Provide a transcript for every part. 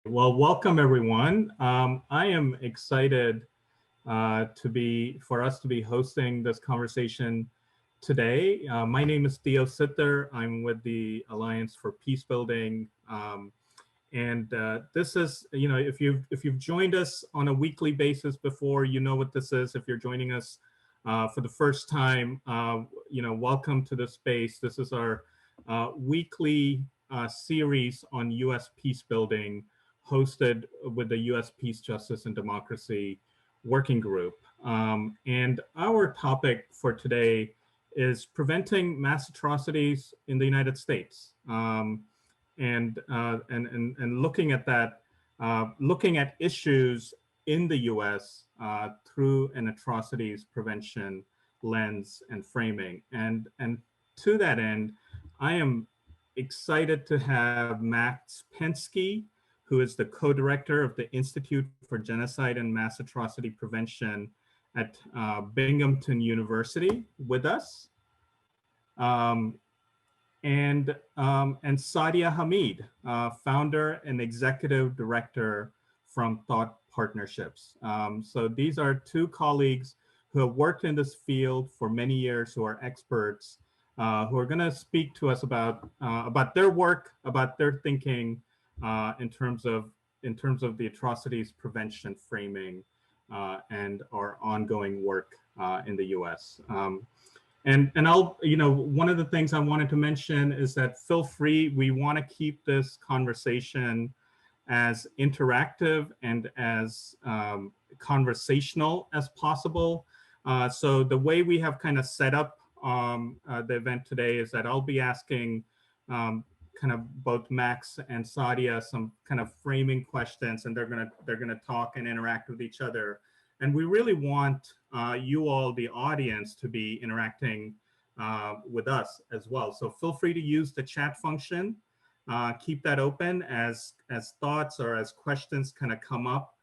Well, welcome everyone. I am excited for us to be hosting this conversation today. My name is Theo Sitter. I'm with the Alliance for Peace Building, and this is, if you've joined us on a weekly basis before, you know what this is. If you're joining us for the first time, welcome to the space. This is our weekly series on U.S. peace building, hosted with the U.S. Peace, Justice, and Democracy Working Group. And our topic for today is preventing mass atrocities in the United States. And looking at that, looking at issues in the U.S. Through an atrocities prevention lens and framing. And to that end, I am excited to have Max Pensky, who is the co-director of the Institute for Genocide and Mass Atrocity Prevention at Binghamton University, with us. And Sadia Hamid, founder and executive director from Thought Partnerships. So these are two colleagues who have worked in this field for many years, who are experts, who are going to speak to us about their work, about their thinking in terms of the atrocities prevention framing and our ongoing work in the U.S. And I'll, one of the things I wanted to mention is that feel free, we want to keep this conversation as interactive and as conversational as possible. So the way we have kind of set up the event today is that I'll be asking kind of both Max and Sadia some kind of framing questions, and they're gonna talk and interact with each other. And we really want you all, the audience, to be interacting with us as well. So feel free to use the chat function. Keep that open as thoughts or as questions kind of come up.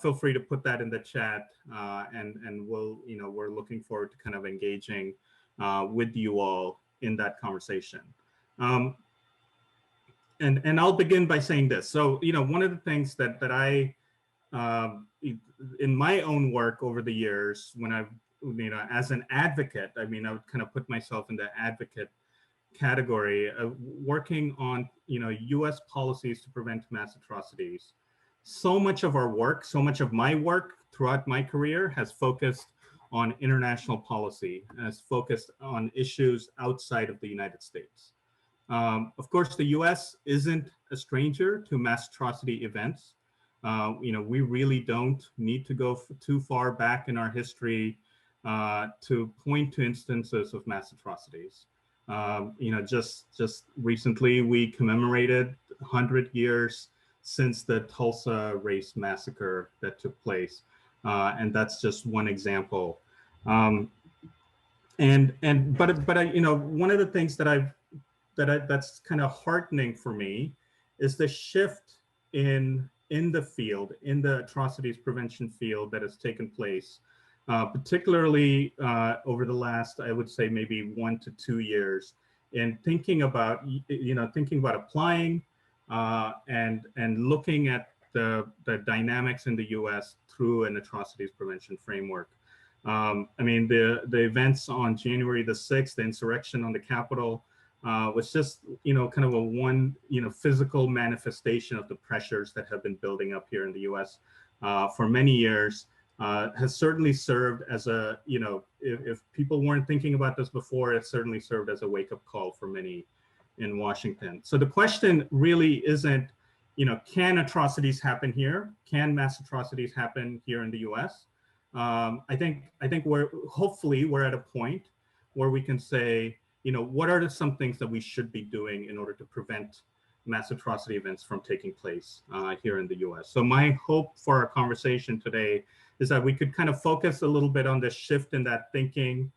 Feel free to put that in the chat, and we're looking forward to kind of engaging with you all in that conversation. And I'll begin by saying this. So, one of the things that I, in my own work over the years, when I've, as an advocate, I would kind of put myself in the advocate category, working on, U.S. policies to prevent mass atrocities. So much of our work, so much of my work throughout my career has focused on international policy, has focused on issues outside of the United States. Of course, the U.S. isn't a stranger to mass atrocity events. We really don't need to go too far back in our history to point to instances of mass atrocities. Just recently, we commemorated 100 years since the Tulsa race massacre that took place, and that's just one example. But one of the things that that's kind of heartening for me is the shift in the field, in the atrocities prevention field that has taken place, particularly over the last, I would say, maybe 1 to 2 years, in thinking about applying and looking at the dynamics in the U.S. through an atrocities prevention framework. The events on January the 6th, the insurrection on the Capitol, was just, kind of a one, physical manifestation of the pressures that have been building up here in the U.S. For many years, has certainly served as a, if people weren't thinking about this before, it certainly served as a wake-up call for many in Washington. So the question really isn't, can atrocities happen here? Can mass atrocities happen here in the U.S.? I think hopefully we're at a point where we can say, what are some things that we should be doing in order to prevent mass atrocity events from taking place here in the U.S. So my hope for our conversation today is that we could kind of focus a little bit on the shift in that thinking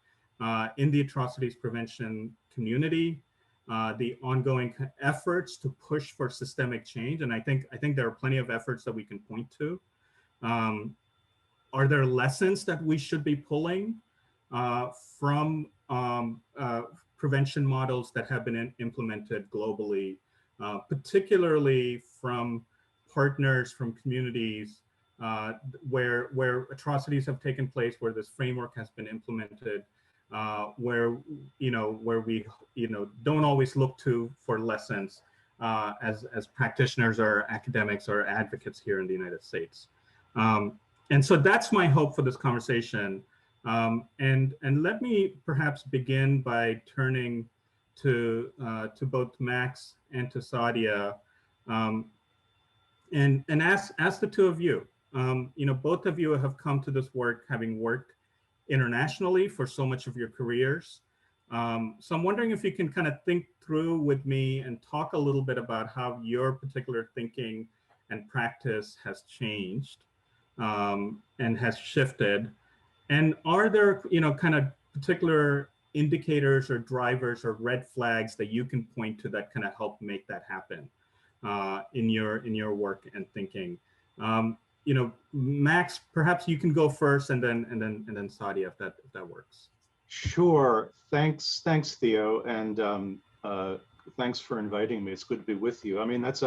in the atrocities prevention community, the ongoing efforts to push for systemic change. And I think there are plenty of efforts that we can point to. Are there lessons that we should be pulling from prevention models that have been implemented globally, particularly from partners, from communities where atrocities have taken place, where this framework has been implemented, where where we don't always look to for lessons as practitioners or academics or advocates here in the United States. And so that's my hope for this conversation. And let me perhaps begin by turning to both Max and to Sadia, and ask the two of you. Both of you have come to this work having worked internationally for so much of your careers. So I'm wondering if you can kind of think through with me and talk a little bit about how your particular thinking and practice has changed and has shifted. And are there, kind of particular indicators or drivers or red flags that you can point to that kind of help make that happen in your work and thinking? Max, perhaps you can go first, and then Sadia, if that works. Sure. Thanks, Theo, and thanks for inviting me. It's good to be with you. I mean, that's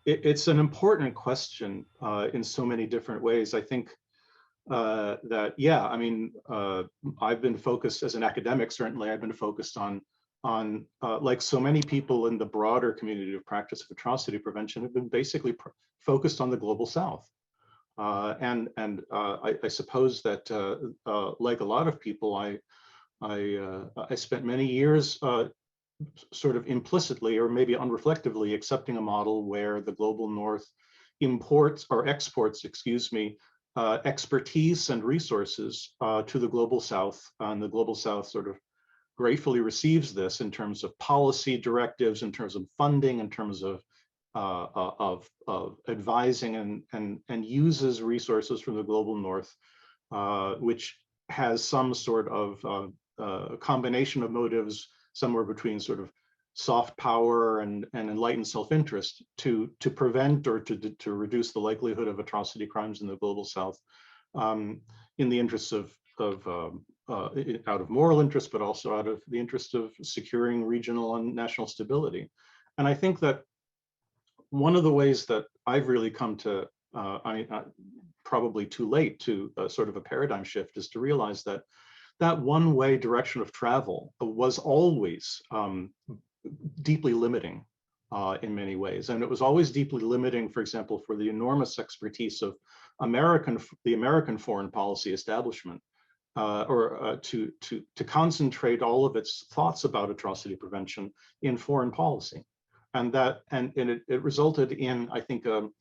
it's an important question in so many different ways. I think that, yeah, I mean, I've been focused as an academic. Certainly, I've been focused on like so many people in the broader community of practice of atrocity prevention, have been basically focused on the global South. I suppose that like a lot of people, I spent many years sort of implicitly or maybe unreflectively accepting a model where the global North imports or exports, excuse me, expertise and resources to the global South, and the global South sort of gratefully receives this in terms of policy directives, in terms of funding, in terms of advising, and uses resources from the global North, which has some sort of combination of motives, somewhere between sort of soft power and enlightened self-interest to prevent or to reduce the likelihood of atrocity crimes in the global South, in the interests of out of moral interest, but also out of the interest of securing regional and national stability. And I think that one of the ways that I've really come to, probably too late, to sort of a paradigm shift, is to realize that that one-way direction of travel was always deeply limiting in many ways. And it was always deeply limiting, for example, for the enormous expertise of the American foreign policy establishment, to concentrate all of its thoughts about atrocity prevention in foreign policy. And it resulted in, I think, an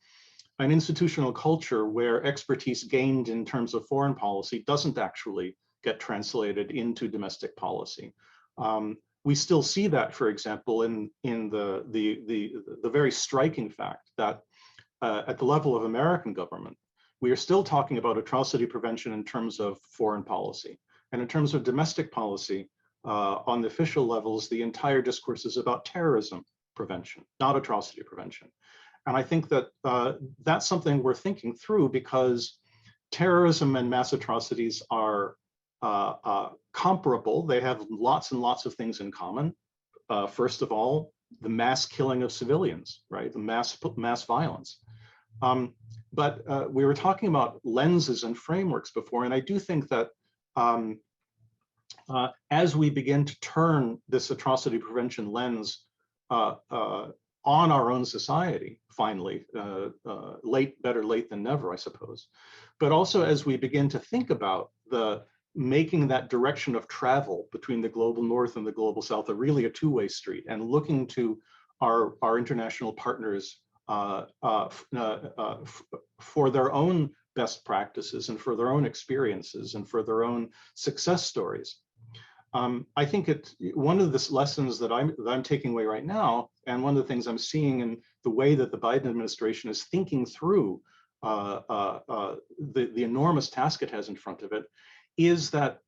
institutional culture where expertise gained in terms of foreign policy doesn't actually get translated into domestic policy. We still see that, for example, in the very striking fact that at the level of American government, we are still talking about atrocity prevention in terms of foreign policy. And in terms of domestic policy, on the official levels, the entire discourse is about terrorism prevention, not atrocity prevention. And I think that that's something we're thinking through, because terrorism and mass atrocities are comparable. They have lots and lots of things in common. First of all, the mass killing of civilians, right? The mass violence. But we were talking about lenses and frameworks before, and I do think that as we begin to turn this atrocity prevention lens on our own society, finally, better late than never, I suppose. But also as we begin to think about making that direction of travel between the global North and the global South really a two-way street, and looking to our international partners for their own best practices and for their own experiences and for their own success stories. I think one of the lessons that I'm taking away right now, and one of the things I'm seeing in the way that the Biden administration is thinking through the enormous task it has in front of it, is that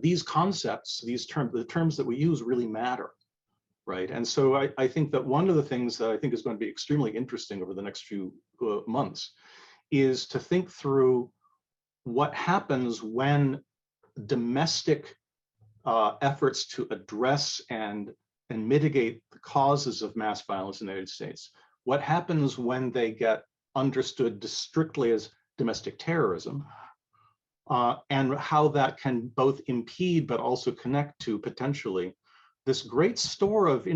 these concepts, the terms that we use really matter, right? And so I think that one of the things that I think is going to be extremely interesting over the next few months is to think through what happens when domestic efforts to address and mitigate the causes of mass violence in the United States, what happens when they get understood strictly as domestic terrorism, and how that can both impede but also connect to potentially this great store of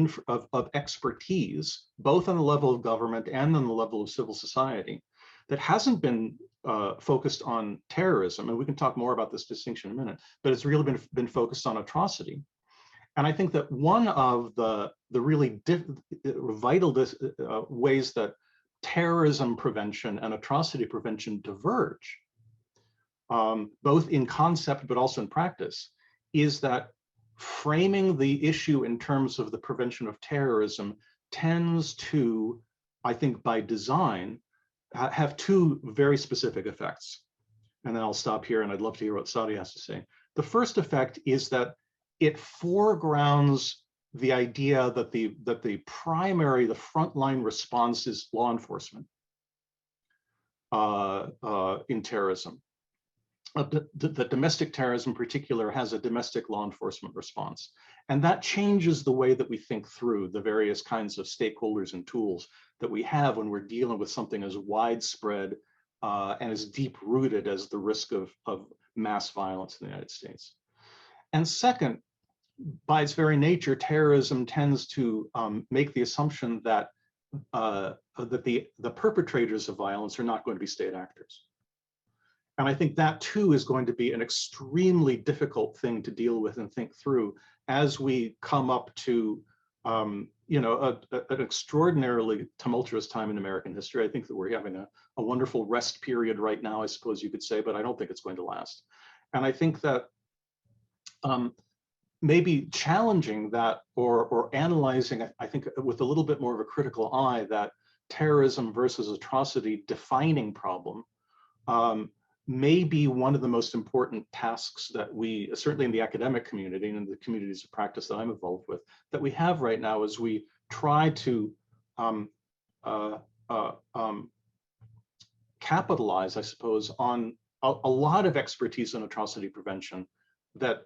expertise, both on the level of government and on the level of civil society, that hasn't been focused on terrorism. And we can talk more about this distinction in a minute, but it's really been focused on atrocity. And I think that one of the really vital ways that terrorism prevention and atrocity prevention diverge, both in concept but also in practice, is that framing the issue in terms of the prevention of terrorism tends to, I think by design, have two very specific effects. And then I'll stop here and I'd love to hear what Sadia has to say. The first effect is that it foregrounds the idea that the frontline response is law enforcement in terrorism. The domestic terrorism in particular has a domestic law enforcement response. And that changes the way that we think through the various kinds of stakeholders and tools that we have when we're dealing with something as widespread and as deep-rooted as the risk of mass violence in the United States. And second, by its very nature, terrorism tends to make the assumption that the perpetrators of violence are not going to be state actors. And I think that too is going to be an extremely difficult thing to deal with and think through as we come up to an extraordinarily tumultuous time in American history. I think that we're having a wonderful rest period right now, I suppose you could say, but I don't think it's going to last. And I think that maybe challenging that or analyzing, I think with a little bit more of a critical eye, that terrorism versus atrocity defining problem may be one of the most important tasks that we, certainly in the academic community and in the communities of practice that I'm involved with, that we have right now as we try to capitalize, I suppose, on a lot of expertise in atrocity prevention that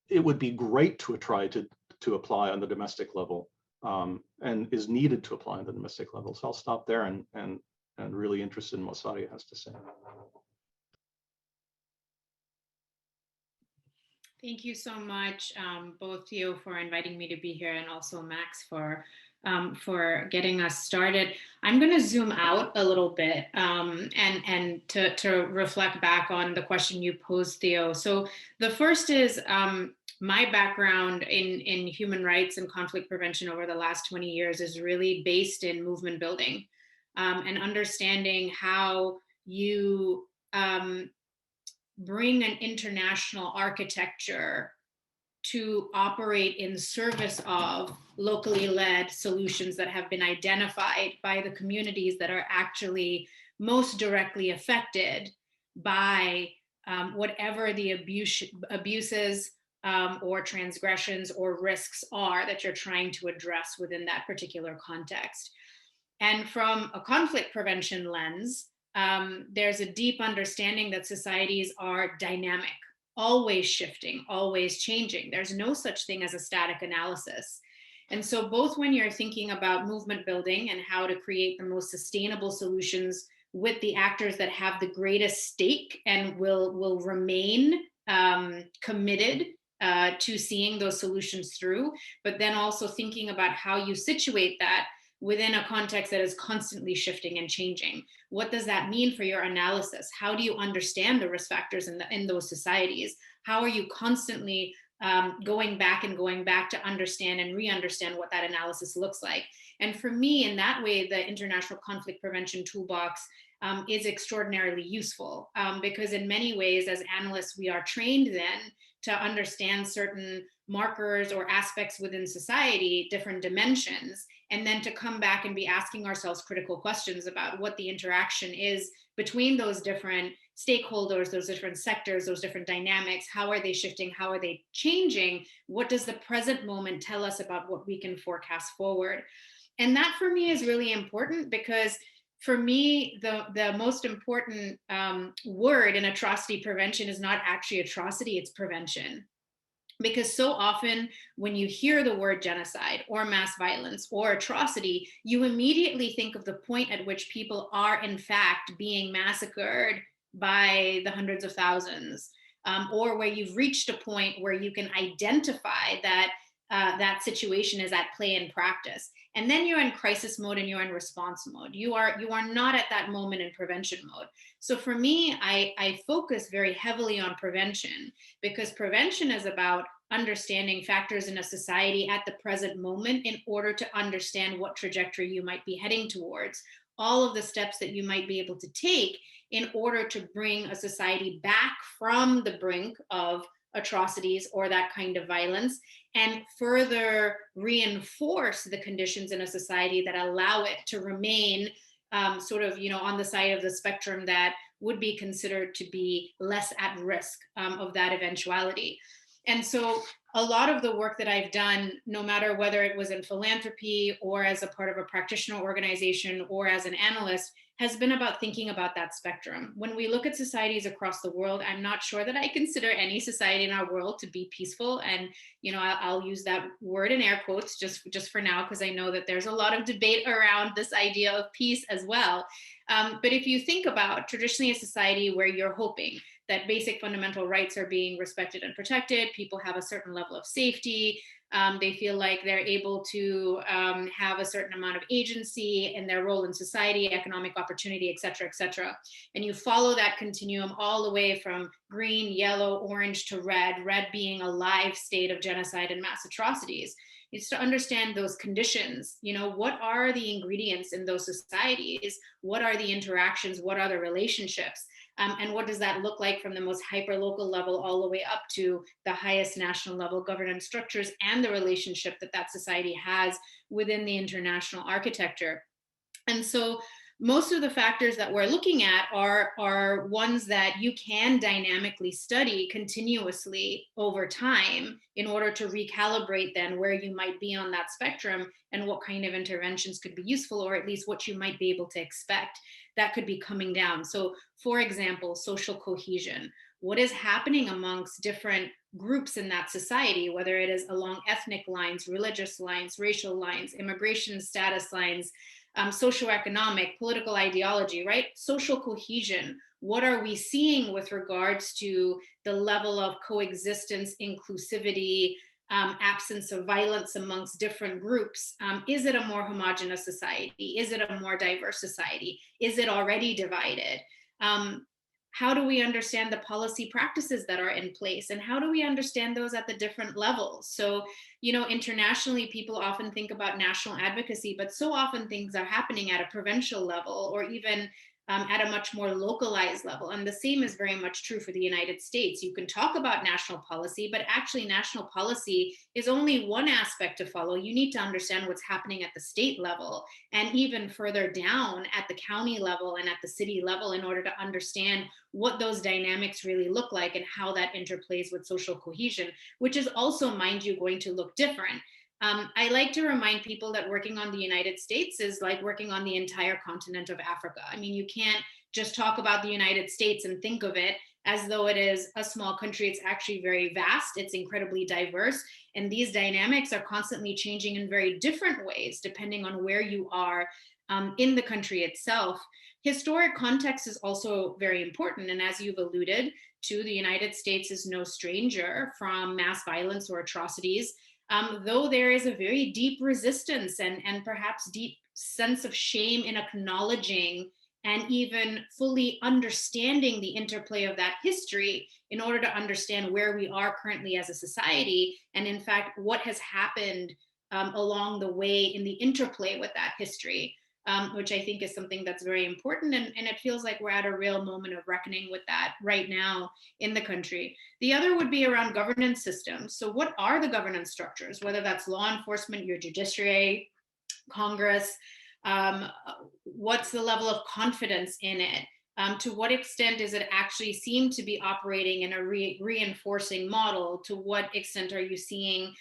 it would be great to try to apply on the domestic level and is needed to apply on the domestic level. So I'll stop there and really interested in what Sadia has to say. Thank you so much, both Theo, for inviting me to be here, and also Max for getting us started. I'm going to zoom out a little bit and to reflect back on the question you posed, Theo. So the first is my background in human rights and conflict prevention over the last 20 years is really based in movement building and understanding how you bring an international architecture to operate in service of locally led solutions that have been identified by the communities that are actually most directly affected by whatever the abuses or transgressions or risks are that you're trying to address within that particular context. And from a conflict prevention lens, there's a deep understanding that societies are dynamic, always shifting, always changing. There's no such thing as a static analysis. And so both when you're thinking about movement building and how to create the most sustainable solutions with the actors that have the greatest stake and will remain committed to seeing those solutions through, but then also thinking about how you situate that within a context that is constantly shifting and changing. What does that mean for your analysis? How do you understand the risk factors in those societies? How are you constantly going back to understand and re-understand what that analysis looks like? And for me, in that way, the International Conflict Prevention Toolbox is extraordinarily useful because in many ways, as analysts, we are trained then to understand certain markers or aspects within society, different dimensions, and then to come back and be asking ourselves critical questions about what the interaction is between those different stakeholders, those different sectors, those different dynamics. How are they shifting? How are they changing? What does the present moment tell us about what we can forecast forward? And that for me is really important because for me, the most important word in atrocity prevention is not actually atrocity, it's prevention. Because so often when you hear the word genocide or mass violence or atrocity, you immediately think of the point at which people are in fact being massacred by the hundreds of thousands, or where you've reached a point where you can identify that that situation is at play in practice. And then you're in crisis mode and you're in response mode. You are not at that moment in prevention mode. So for me, I focus very heavily on prevention, because prevention is about understanding factors in a society at the present moment in order to understand what trajectory you might be heading towards, all of the steps that you might be able to take in order to bring a society back from the brink of atrocities or that kind of violence, and further reinforce the conditions in a society that allow it to remain sort of, on the side of the spectrum that would be considered to be less at risk of that eventuality. And so a lot of the work that I've done, no matter whether it was in philanthropy or as a part of a practitioner organization or as an analyst, has been about thinking about that spectrum. When we look at societies across the world, I'm not sure that I consider any society in our world to be peaceful. And I'll use that word in air quotes just for now, because I know that there's a lot of debate around this idea of peace as well. But if you think about traditionally a society where you're hoping that basic fundamental rights are being respected and protected, people have a certain level of safety, they feel like they're able to have a certain amount of agency in their role in society, economic opportunity, et cetera, and you follow that continuum all the way from green, yellow, orange to red being a live state of genocide and mass atrocities. It's to understand those conditions. What are the ingredients in those societies? What are the interactions? What are the relationships? And what does that look like from the most hyper-local level all the way up to the highest national level governance structures and the relationship that that society has within the international architecture? And so most of the factors that we're looking at are ones that you can dynamically study continuously over time in order to recalibrate then where you might be on that spectrum and what kind of interventions could be useful, or at least what you might be able to expect that could be coming down. So for example, social cohesion. What is happening amongst different groups in that society, whether it is along ethnic lines, religious lines, racial lines, immigration status lines, socioeconomic, political ideology, right? Social cohesion. What are we seeing with regards to the level of coexistence, inclusivity, absence of violence amongst different groups? Is it a more homogenous society? Is it a more diverse society? Is it already divided? How do we understand the policy practices that are in place, and how do we understand those at the different levels? So, internationally, people often think about national advocacy, but so often things are happening at a provincial level or even at a much more localized level. And the same is very much true for the United States. You can talk about national policy, but actually national policy is only one aspect to follow. You need to understand what's happening at the state level and even further down at the county level and at the city level in order to understand what those dynamics really look like and how that interplays with social cohesion, which is also, mind you, going to look different. I like to remind people that working on the United States is like working on the entire continent of Africa. I mean, you can't just talk about the United States and think of it as though it is a small country. It's actually very vast. It's incredibly diverse. And these dynamics are constantly changing in very different ways, depending on where you are in the country itself. Historic context is also very important. And as you've alluded to, the United States is no stranger from mass violence or atrocities. Though there is a very deep resistance and perhaps deep sense of shame in acknowledging and even fully understanding the interplay of that history in order to understand where we are currently as a society, and in fact, what has happened along the way in the interplay with that history. Which I think is something that's very important. And it feels like we're at a real moment of reckoning with that right now in the country. The other would be around governance systems. So what are the governance structures, whether that's law enforcement, your judiciary, Congress? What's the level of confidence in it? To what extent does it actually seem to be operating in a reinforcing model? To what extent are you seeing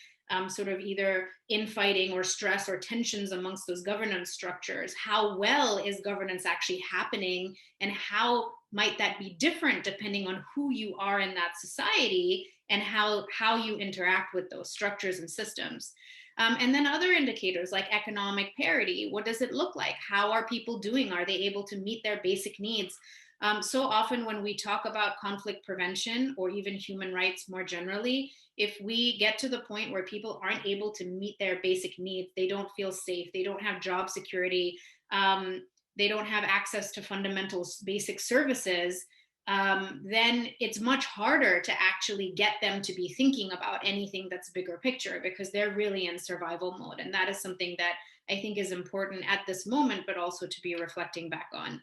sort of either infighting or stress or tensions amongst those governance structures? How well is governance actually happening, and how might that be different depending on who you are in that society and how you interact with those structures and systems. And then other indicators like economic parity. What does it look like? How are people doing? Are they able to meet their basic needs? So often when we talk about conflict prevention or even human rights more generally, if we get to the point where people aren't able to meet their basic needs, they don't feel safe, they don't have job security, they don't have access to fundamental basic services, then it's much harder to actually get them to be thinking about anything that's bigger picture, because they're really in survival mode. And that is something that I think is important at this moment, but also to be reflecting back on.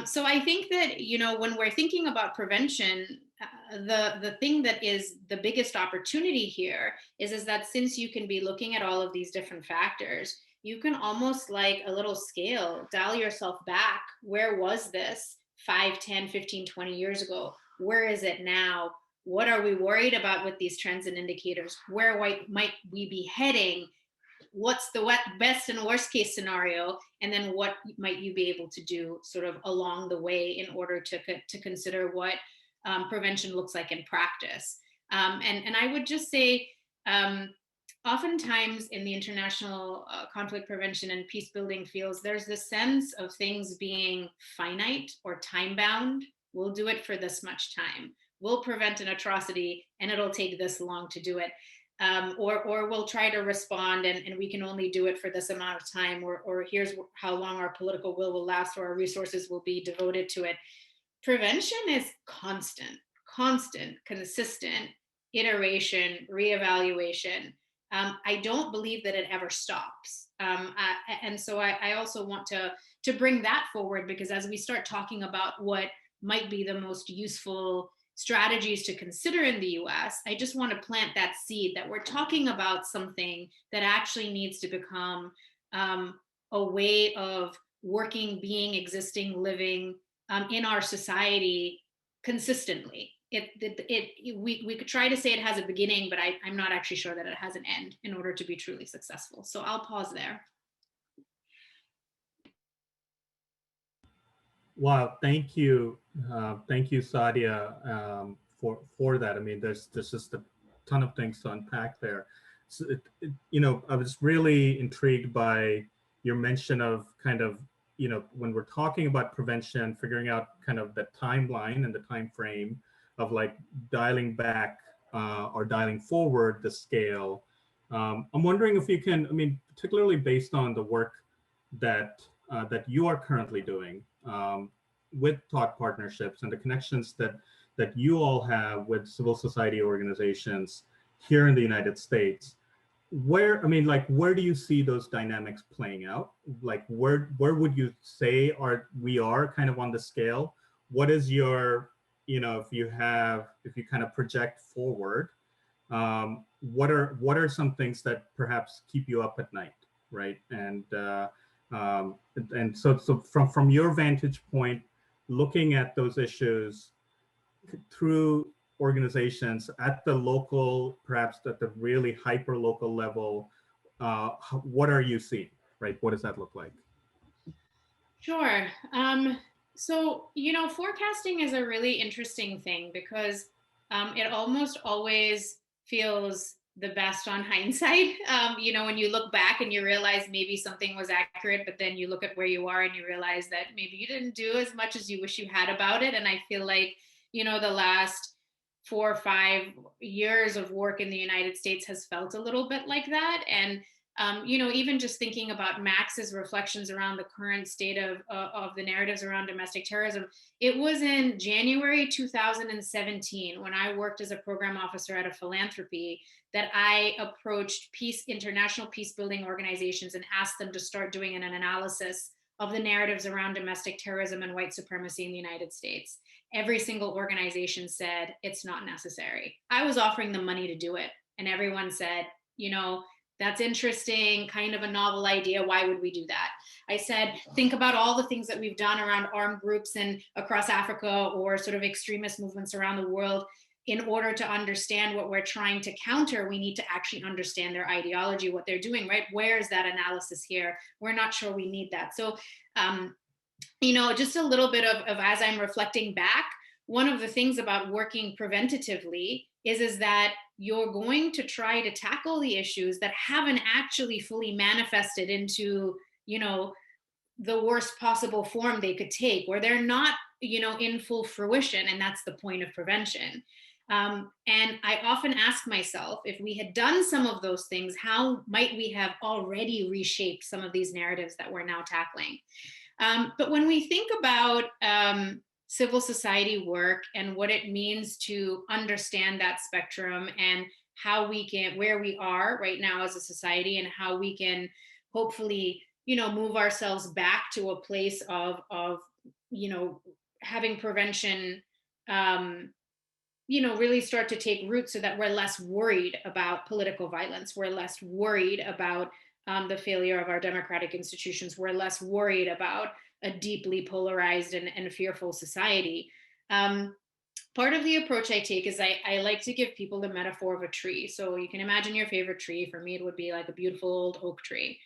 So I think that, you know, when we're thinking about prevention, the thing that is the biggest opportunity here is that since you can be looking at all of these different factors, you can almost like a little scale, dial yourself back. Where was this 5, 10, 15, 20 years ago? Where is it now? What are we worried about with these trends and indicators? Where might we be heading? What's the best and worst case scenario, and then what might you be able to do sort of along the way in order to consider what prevention looks like in practice. And I would just say, oftentimes in the international conflict prevention and peace building fields, there's this sense of things being finite or time bound. We'll do it for this much time. We'll prevent an atrocity and it'll take this long to do it. Or we'll try to respond and we can only do it for this amount of time, or here's how long our political will last, or our resources will be devoted to it. Prevention is constant, consistent iteration, reevaluation. I don't believe that it ever stops. And so I also want to bring that forward, because as we start talking about what might be the most useful strategies to consider in the US, I just want to plant that seed that we're talking about something that actually needs to become a way of working, being, existing, living in our society consistently. We could try to say it has a beginning, but I'm not actually sure that it has an end in order to be truly successful. So I'll pause there. Wow, thank you, Sadia, for that. I mean, there's just a ton of things to unpack there. So you know, I was really intrigued by your mention of kind of, you know, when we're talking about prevention, figuring out kind of the timeline and the time frame of like dialing back or dialing forward the scale. I'm wondering if you can, I mean, particularly based on the work that that you are currently doing with thought partnerships and the connections that you all have with civil society organizations here in the United States. Where, I mean, like, where do you see those dynamics playing out? Like, where would you say we are kind of on the scale? What is your, you know, if you kind of project forward, what are some things that perhaps keep you up at night, right? And so from your vantage point, looking at those issues through organizations at the local, perhaps at the really hyper local level, what are you seeing, right? What does that look like? Sure. So, you know, forecasting is a really interesting thing, because it almost always feels the best on hindsight. You know, when you look back and you realize maybe something was accurate, but then you look at where you are and you realize that maybe you didn't do as much as you wish you had about it. And I feel like, you know, the last 4 or 5 years of work in the United States has felt a little bit like that. And you know, even just thinking about Max's reflections around the current state of the narratives around domestic terrorism, it was in January 2017, when I worked as a program officer at a philanthropy, that I approached international peace building organizations and asked them to start doing an analysis of the narratives around domestic terrorism and white supremacy in the United States. Every single organization said it's not necessary. I was offering them money to do it, and everyone said, you know, that's interesting, kind of a novel idea. Why would we do that? I said, think about all the things that we've done around armed groups and across Africa, or sort of extremist movements around the world. In order to understand what we're trying to counter, we need to actually understand their ideology, what they're doing, right? Where is that analysis here? We're not sure we need that. So, you know, just a little bit of as I'm reflecting back, one of the things about working preventatively is that you're going to try to tackle the issues that haven't actually fully manifested into, you know, the worst possible form they could take, where they're not, you know, in full fruition. And that's the point of prevention. And I often ask myself, if we had done some of those things, how might we have already reshaped some of these narratives that we're now tackling? But when we think about civil society work and what it means to understand that spectrum and how we can, where we are right now as a society, and how we can hopefully, you know, move ourselves back to a place of you know, having prevention, you know, really start to take root, so that we're less worried about political violence. We're less worried about the failure of our democratic institutions. We're less worried about a deeply polarized and fearful society. Part of the approach I take is I like to give people the metaphor of a tree. So you can imagine your favorite tree. For me, it would be like a beautiful old oak tree.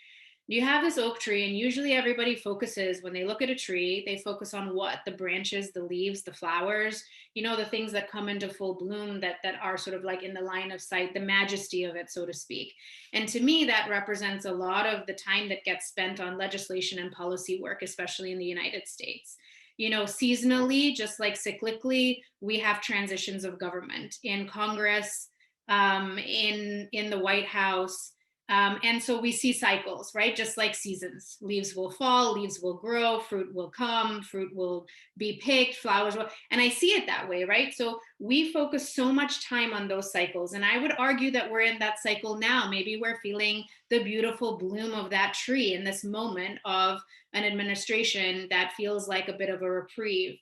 You have this oak tree, and usually everybody focuses, when they look at a tree, they focus on what? The branches, the leaves, the flowers, you know, the things that come into full bloom, that are sort of like in the line of sight, the majesty of it, so to speak. And to me, that represents a lot of the time that gets spent on legislation and policy work, especially in the United States. You know, seasonally, just like cyclically, we have transitions of government in Congress, in the White House. And so we see cycles, right? Just like seasons. Leaves will fall, leaves will grow, fruit will come, fruit will be picked, flowers will, and I see it that way, right? So we focus so much time on those cycles. And I would argue that we're in that cycle now. Maybe we're feeling the beautiful bloom of that tree in this moment of an administration that feels like a bit of a reprieve.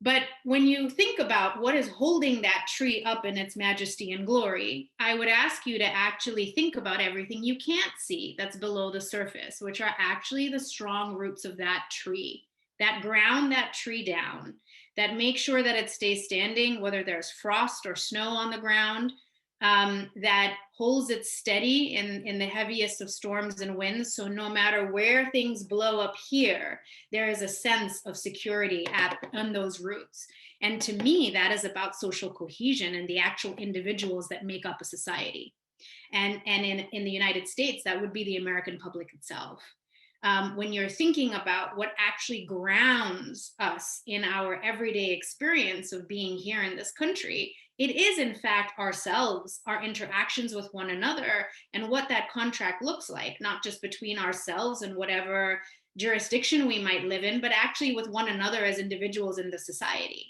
But when you think about what is holding that tree up in its majesty and glory, I would ask you to actually think about everything you can't see that's below the surface, which are actually the strong roots of that tree, that ground that tree down, that make sure that it stays standing, whether there's frost or snow on the ground, that holds it steady in the heaviest of storms and winds. So no matter where things blow up here, there is a sense of security on those roots. And to me, that is about social cohesion and the actual individuals that make up a society. And in the United States, that would be the American public itself. When you're thinking about what actually grounds us in our everyday experience of being here in this country, it is in fact ourselves, our interactions with one another, and what that contract looks like, not just between ourselves and whatever jurisdiction we might live in, but actually with one another as individuals in the society.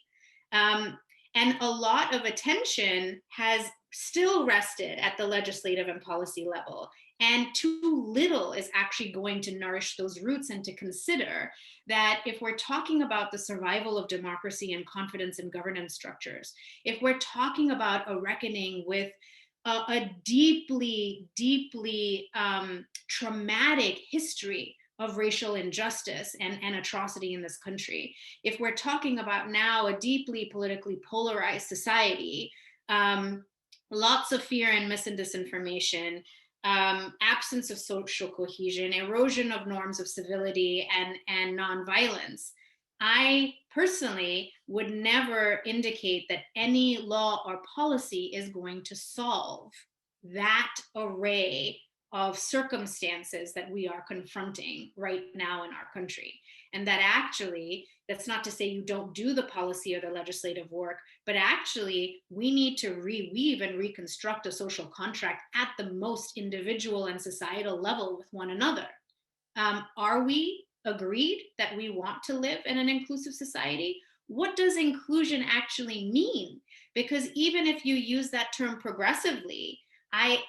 And a lot of attention has still rested at the legislative and policy level. And too little is actually going to nourish those roots, and to consider that if we're talking about the survival of democracy and confidence in governance structures, if we're talking about a reckoning with a deeply, deeply traumatic history of racial injustice and atrocity in this country, if we're talking about now a deeply politically polarized society, lots of fear and disinformation, absence of social cohesion, erosion of norms of civility and nonviolence, I personally would never indicate that any law or policy is going to solve that array of circumstances that we are confronting right now in our country. And that actually, that's not to say you don't do the policy or the legislative work, but actually we need to reweave and reconstruct a social contract at the most individual and societal level with one another. Are we agreed that we want to live in an inclusive society? What does inclusion actually mean? Because even if you use that term progressively, I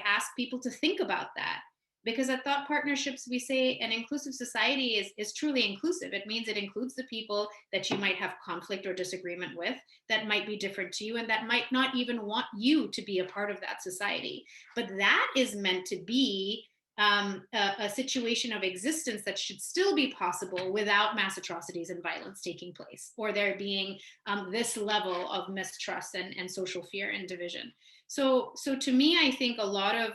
ask people to think about that, because at Thought Partnerships, we say an inclusive society is truly inclusive. It means it includes the people that you might have conflict or disagreement with, that might be different to you, and that might not even want you to be a part of that society. But that is meant to be a situation of existence that should still be possible without mass atrocities and violence taking place, or there being this level of mistrust and social fear and division. So to me, I think a lot of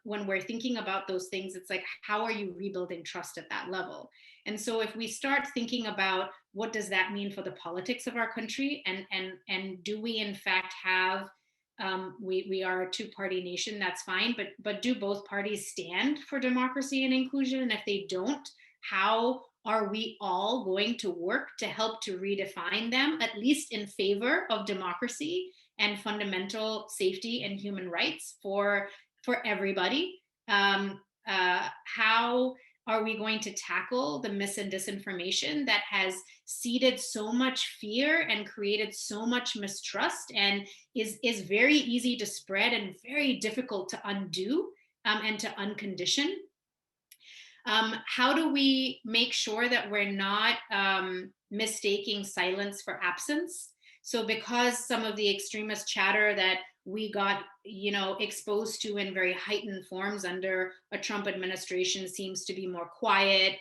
when we're thinking about those things, it's like, how are you rebuilding trust at that level? And so if we start thinking about what does that mean for the politics of our country, and do we in fact have, we are a two-party nation, that's fine, but do both parties stand for democracy and inclusion? And if they don't, how are we all going to work to help to redefine them, at least in favor of democracy and fundamental safety and human rights for everybody? How are we going to tackle the mis and disinformation that has seeded so much fear and created so much mistrust, and is very easy to spread and very difficult to undo, and to uncondition? How do we make sure that we're not mistaking silence for absence? So because some of the extremist chatter that we got, exposed to in very heightened forms under a Trump administration seems to be more quiet,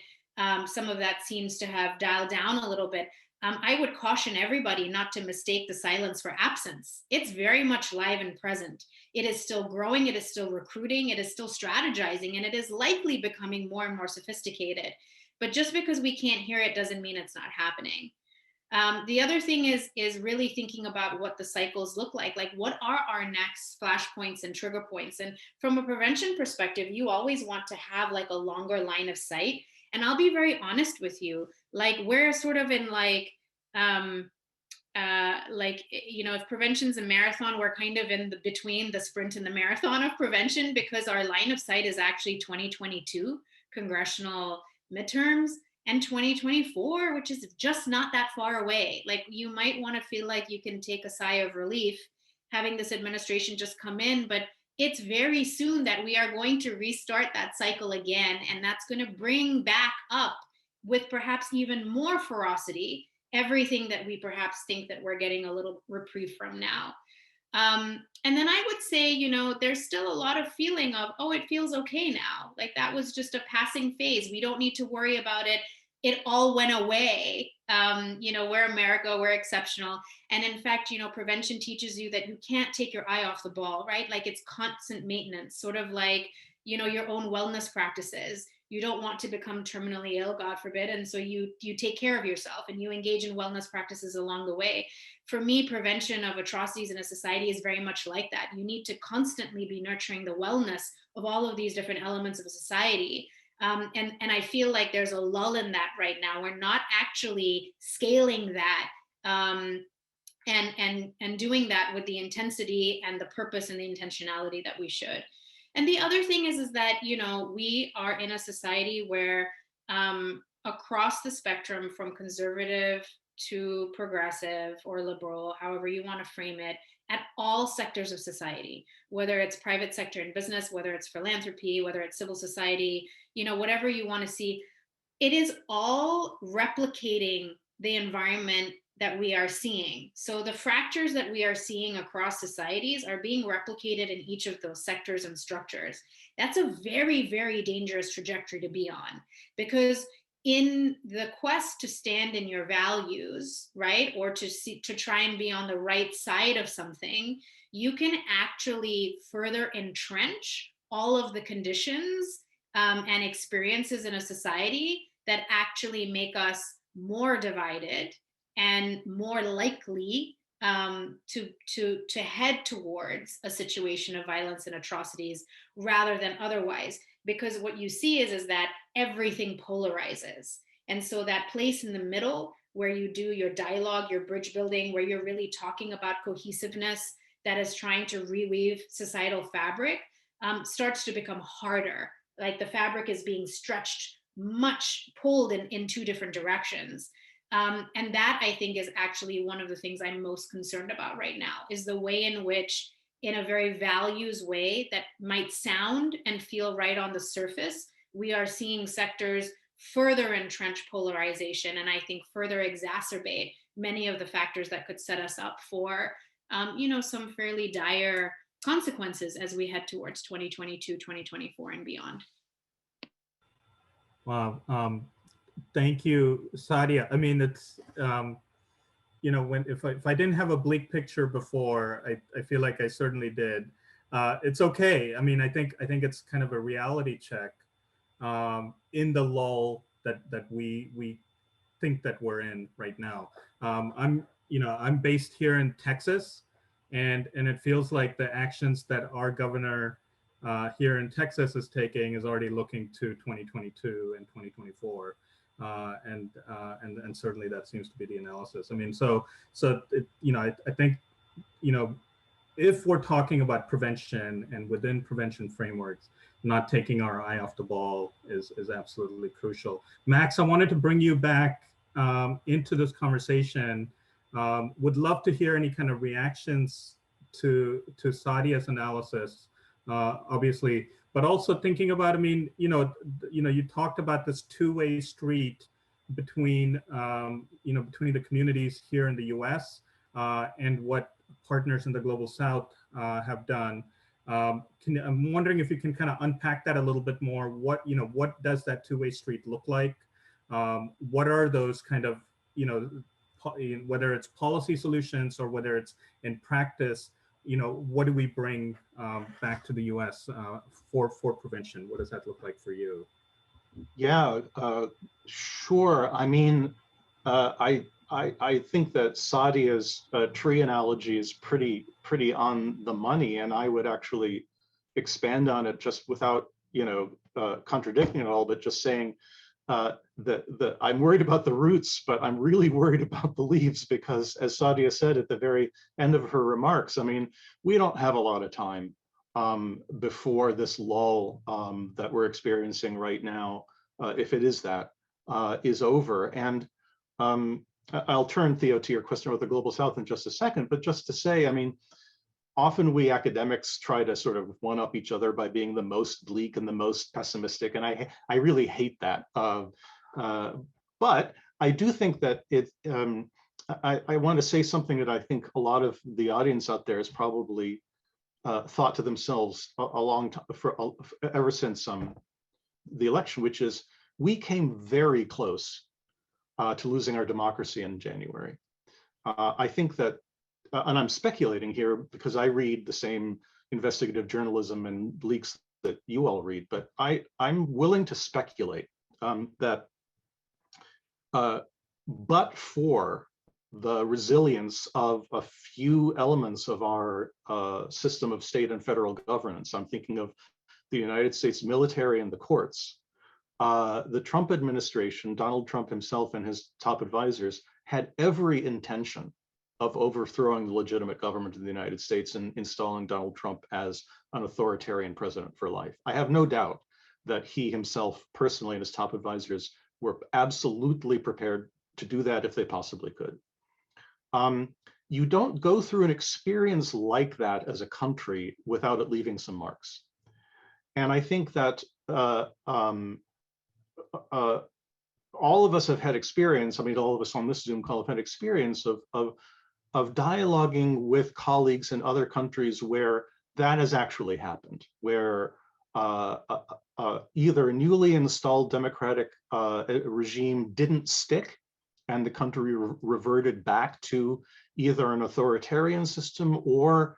some of that seems to have dialed down a little bit. I would caution everybody not to mistake the silence for absence. It's very much live and present. It is still growing, it is still recruiting, it is still strategizing, and it is likely becoming more and more sophisticated. But just because we can't hear it doesn't mean it's not happening. The other thing is really thinking about what the cycles look like. Like, what are our next flashpoints and trigger points? And from a prevention perspective, you always want to have like a longer line of sight. And I'll be very honest with you, like we're sort of in like, if prevention's a marathon, we're kind of in the between the sprint and the marathon of prevention, because our line of sight is actually 2022 congressional midterms and 2024, which is just not that far away. Like, you might want to feel like you can take a sigh of relief having this administration just come in, but it's very soon that we are going to restart that cycle again, and that's going to bring back up with perhaps even more ferocity everything that we perhaps think that we're getting a little reprieve from now. And then I would say, there's still a lot of feeling of, oh, it feels okay now. Like, that was just a passing phase. We don't need to worry about it. It all went away. We're America, we're exceptional. And in fact, prevention teaches you that you can't take your eye off the ball, right? Like, it's constant maintenance, sort of like, your own wellness practices. You don't want to become terminally ill, God forbid. And so you take care of yourself and you engage in wellness practices along the way. For me, prevention of atrocities in a society is very much like that. You need to constantly be nurturing the wellness of all of these different elements of a society. And I feel like there's a lull in that right now. We're not actually scaling that, and doing that with the intensity and the purpose and the intentionality that we should. And the other thing is that, we are in a society where, across the spectrum, from conservative to progressive or liberal, however you want to frame it, at all sectors of society, whether it's private sector and business, whether it's philanthropy, whether it's civil society, whatever you want to see, it is all replicating the environment that we are seeing. So the fractures that we are seeing across societies are being replicated in each of those sectors and structures. That's a very, very dangerous trajectory to be on, because in the quest to stand in your values, right, or to try and be on the right side of something, you can actually further entrench all of the conditions, and experiences in a society that actually make us more divided and more likely, to head towards a situation of violence and atrocities rather than otherwise. Because what you see is that everything polarizes. And so that place in the middle where you do your dialogue, your bridge building, where you're really talking about cohesiveness that is trying to reweave societal fabric, starts to become harder. Like, the fabric is being stretched, pulled in two different directions. And that, I think, is actually one of the things I'm most concerned about right now, is the way in which, in a very values way that might sound and feel right on the surface, we are seeing sectors further entrench polarization, and I think further exacerbate many of the factors that could set us up for, some fairly dire consequences as we head towards 2022, 2024, and beyond. Wow. Thank you, Sadia. I mean, it's, if I didn't have a bleak picture before, I feel like I certainly did. it's okay. I mean, I think it's kind of a reality check in the lull that we think that we're in right now. I'm based here in Texas, and it feels like the actions that our governor here in Texas is taking is already looking to 2022 and 2024. And certainly that seems to be the analysis. I mean, I think, if we're talking about prevention and within prevention frameworks, not taking our eye off the ball is absolutely crucial. Max, I wanted to bring you back into this conversation. Would love to hear any kind of reactions to Sadia's analysis, obviously, but also thinking about, I mean, you talked about this two-way street between, between the communities here in the U.S. And what partners in the Global South have done. I'm wondering if you can kind of unpack that a little bit more. What does that two-way street look like? What are those kind of, whether it's policy solutions or whether it's in practice, what do we bring back to the U.S. For prevention? What does that look like for you? Yeah, sure. I mean, I think that Sadia's tree analogy is pretty on the money, and I would actually expand on it just without contradicting it all, but just saying that I'm worried about the roots, but I'm really worried about the leaves, because as Sadia said at the very end of her remarks, I mean, we don't have a lot of time before this lull that we're experiencing right now, if it is that, is over. And I'll turn, Theo, to your question about the Global South in just a second, but just to say, I mean, often we academics try to sort of one-up each other by being the most bleak and the most pessimistic, and I really hate that. But I do think that I want to say something that I think a lot of the audience out there has probably thought to themselves ever since the election, which is we came very close to losing our democracy in January. I think that, and I'm speculating here because I read the same investigative journalism and leaks that you all read, but I'm willing to speculate that but for the resilience of a few elements of our system of state and federal governance, I'm thinking of the United States military and the courts, the Trump administration, Donald Trump himself and his top advisors, had every intention of overthrowing the legitimate government of the United States and installing Donald Trump as an authoritarian president for life. I have no doubt that he himself personally and his top advisors were absolutely prepared to do that if they possibly could. You don't go through an experience like that as a country without it leaving some marks. And I think that all of us have had experience, I mean, all of us on this Zoom call have had experience of dialoguing with colleagues in other countries where that has actually happened, where either a newly installed democratic regime didn't stick and the country reverted back to either an authoritarian system or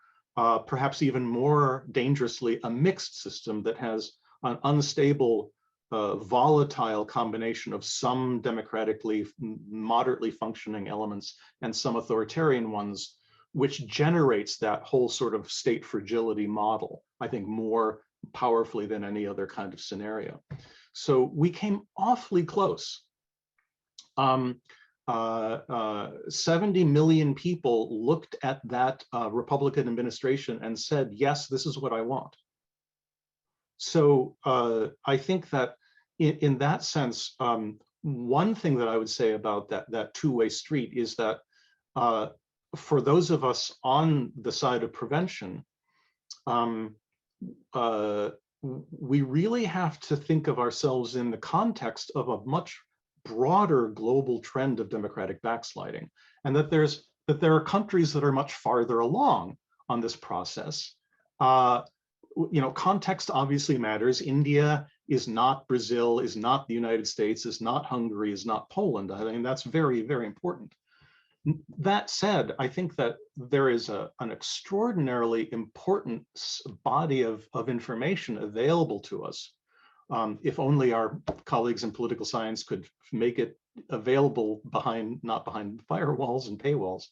perhaps even more dangerously, a mixed system that has an unstable, volatile combination of some democratically moderately functioning elements and some authoritarian ones, which generates that whole sort of state fragility model, I think, more powerfully than any other kind of scenario. So we came awfully close. 70 million people looked at that Republican administration and said, yes, this is what I want. So I think that in that sense, one thing that I would say about that two-way street is that for those of us on the side of prevention, we really have to think of ourselves in the context of a much broader global trend of democratic backsliding, and that there are countries that are much farther along on this process. Context obviously matters. India is not Brazil, is not the United States, is not Hungary, is not Poland. I mean, that's very, very important. That said, I think that there is an extraordinarily important body of information available to us. If only our colleagues in political science could make it available not behind firewalls and paywalls,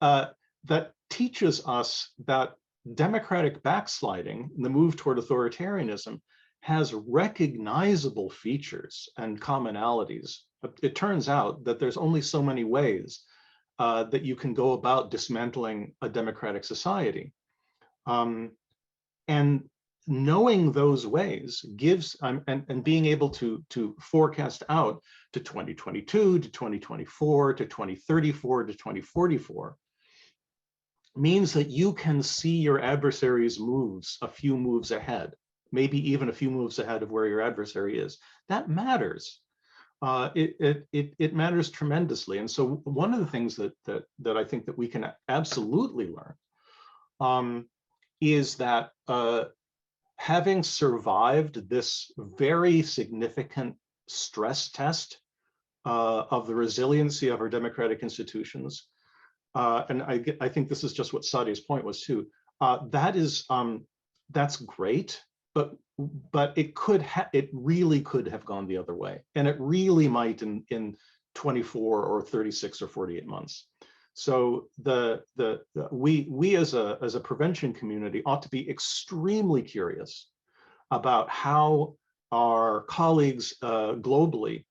that teaches us that democratic backsliding, the move toward authoritarianism, has recognizable features and commonalities. It turns out that there's only so many ways that you can go about dismantling a democratic society. And knowing those ways gives, and being able to forecast out to 2022, to 2024, to 2034, to 2044, means that you can see your adversary's moves a few moves ahead, maybe even a few moves ahead of where your adversary is. That matters. It matters tremendously. And so one of the things that I think that we can absolutely learn is that having survived this very significant stress test of the resiliency of our democratic institutions, and I think this is just what Sadia's point was too, that's great, but it really could have gone the other way, and it really might in 24 or 36 or 48 months. So we as a prevention community ought to be extremely curious about how our colleagues globally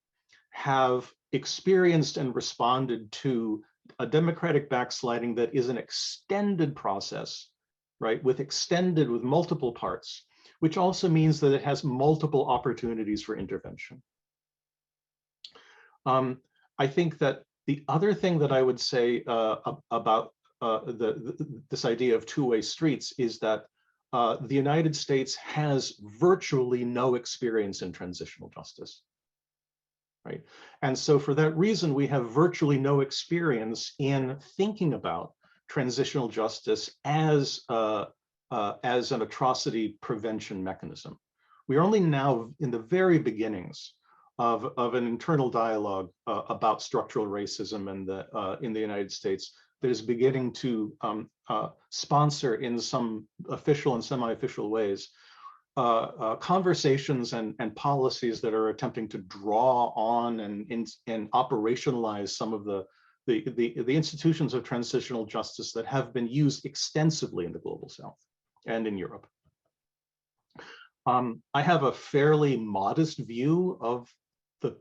have experienced and responded to a democratic backsliding that is an extended process, right? With multiple parts, which also means that it has multiple opportunities for intervention. I think that the other thing that I would say about this idea of two-way streets is that the United States has virtually no experience in transitional justice, right? And so for that reason, we have virtually no experience in thinking about transitional justice as an atrocity prevention mechanism. We are only now in the very beginnings of an internal dialogue about structural racism in the United States that is beginning to sponsor in some official and semi-official ways conversations and policies that are attempting to draw on and operationalize some of the institutions of transitional justice that have been used extensively in the Global South and in Europe. I have a fairly modest view of the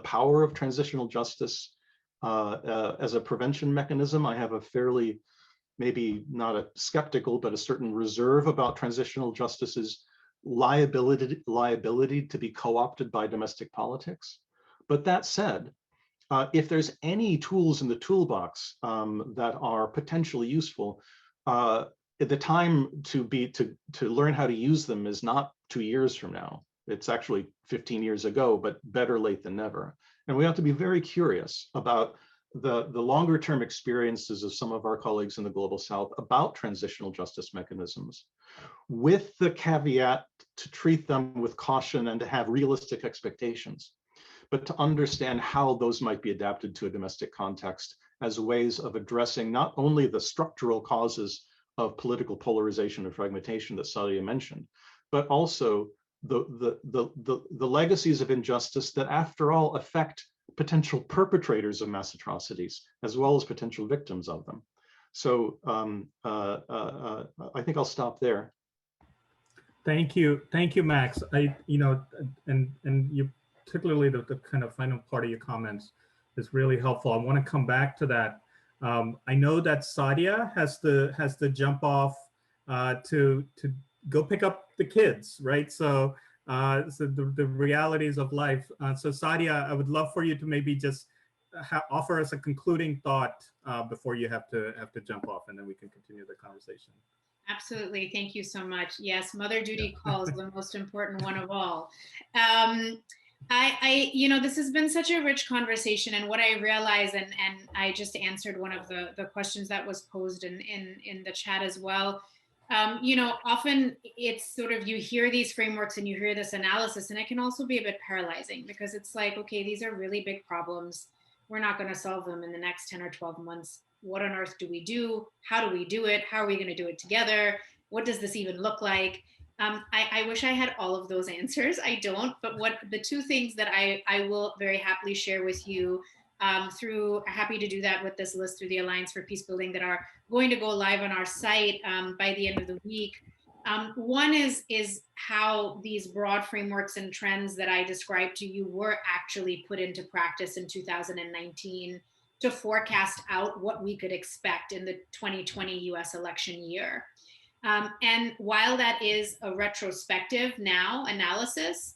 power of transitional justice as a prevention mechanism. I have a fairly, maybe not a skeptical, but a certain reserve about transitional justice's liability to be co-opted by domestic politics. But that said, if there's any tools in the toolbox that are potentially useful, the time to learn how to use them is not 2 years from now. It's actually 15 years ago, but better late than never. And we have to be very curious about the longer term experiences of some of our colleagues in the Global South about transitional justice mechanisms, with the caveat to treat them with caution and to have realistic expectations, but to understand how those might be adapted to a domestic context as ways of addressing not only the structural causes of political polarization and fragmentation that Sadia mentioned, but also the legacies of injustice that, after all, affect potential perpetrators of mass atrocities as well as potential victims of them. So I think I'll stop there. Thank you, Max. And you, particularly the kind of final part of your comments is really helpful. I want to come back to that. I know that Sadia has to jump off to go pick up the kids, right? So, so the realities of life. So Sadia, I would love for you to maybe just offer us a concluding thought before you have to jump off, and then we can continue the conversation. Absolutely, thank you so much. Yes, mother duty calls, the most important one of all. This has been such a rich conversation, and what I realize, and I just answered one of the questions that was posed in the chat as well. Often it's sort of, you hear these frameworks and you hear this analysis, and it can also be a bit paralyzing because it's like, okay, these are really big problems. we're not going to solve them in the next 10 or 12 months. What on earth do we do? How do we do it? How are we going to do it together? What does this even look like? I wish I had all of those answers. I don't, but what the two things that I will very happily share with you happy to do that with this list through the Alliance for Peace Building that are going to go live on our site by the end of the week. One is how these broad frameworks and trends that I described to you were actually put into practice in 2019 to forecast out what we could expect in the 2020 US election year. And while that is a retrospective now analysis,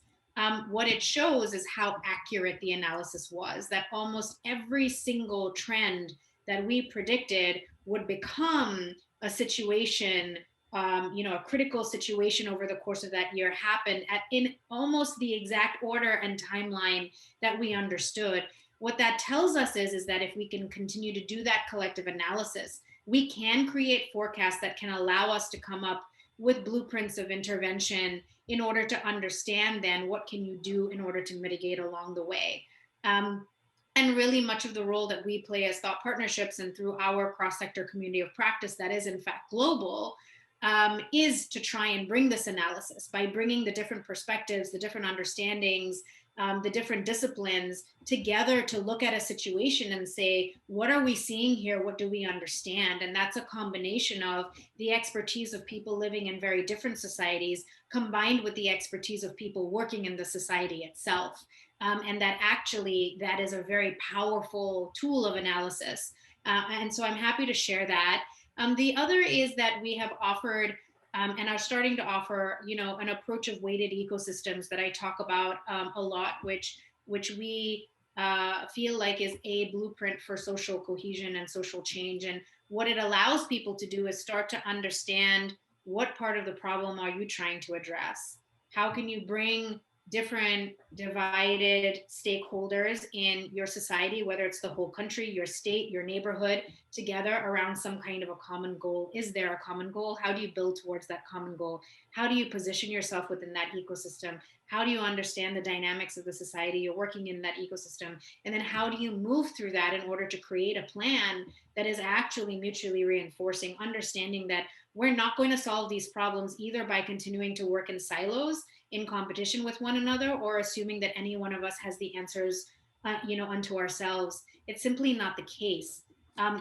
what it shows is how accurate the analysis was, that almost every single trend that we predicted would become a situation, a critical situation over the course of that year happened in almost the exact order and timeline that we understood. What that tells us is that if we can continue to do that collective analysis, we can create forecasts that can allow us to come up with blueprints of intervention in order to understand then what can you do in order to mitigate along the way. And really much of the role that we play as thought partnerships and through our cross-sector community of practice that is in fact global, is to try and bring this analysis by bringing the different perspectives, the different understandings, the different disciplines together to look at a situation and say, what are we seeing here? What do we understand? And that's a combination of the expertise of people living in very different societies combined with the expertise of people working in the society itself. And that actually, that is a very powerful tool of analysis. And so I'm happy to share that. The other is that we have offered and are starting to offer, an approach of weighted ecosystems that I talk about a lot, which we feel like is a blueprint for social cohesion and social change. And what it allows people to do is start to understand what part of the problem are you trying to address? How can you bring different divided stakeholders in your society, whether it's the whole country, your state, your neighborhood, together around some kind of a common goal? Is there a common goal? How do you build towards that common goal? How do you position yourself within that ecosystem? How do you understand the dynamics of the society you're working in that ecosystem? And then how do you move through that in order to create a plan that is actually mutually reinforcing, understanding that we're not going to solve these problems either by continuing to work in silos in competition with one another or assuming that any one of us has the answers, unto ourselves. It's simply not the case.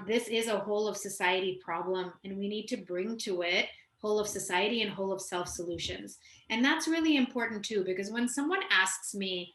This is a whole of society problem, and we need to bring to it whole of society and whole of self solutions. And that's really important too, because when someone asks me,